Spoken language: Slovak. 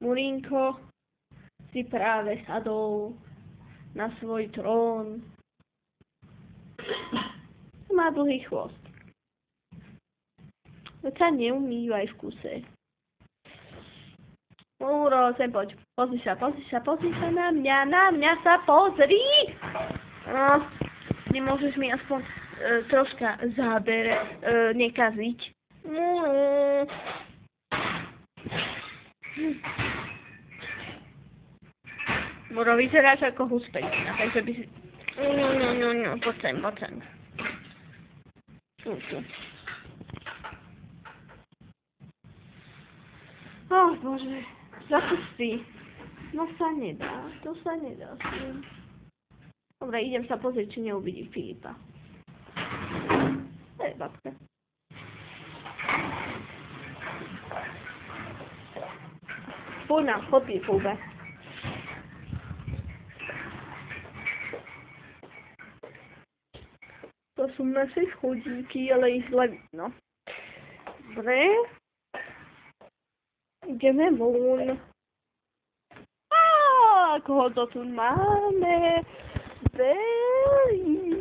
Murinko si práve sadol na svoj trón. Má dlhý chvost. Veď sa neumývaj v kuse. Múro, sem poď. Pozri sa na mňa sa pozri! No, nemôžeš mi aspoň troška záber nekaziť. Múro. Múro, vyzeráš ako huspetina, takže by si... No, poď sem. Tu. Bože, zapustí. No to sa nedá s tým. Dobre, idem sa pozrieť, či neuvidí Filipa. To je babka. Poď nám, chodí, Fube. To sú naše chodníky, ale ich zle vidno. Dobre. Ideme von. Koho to tu máme? Veľmi.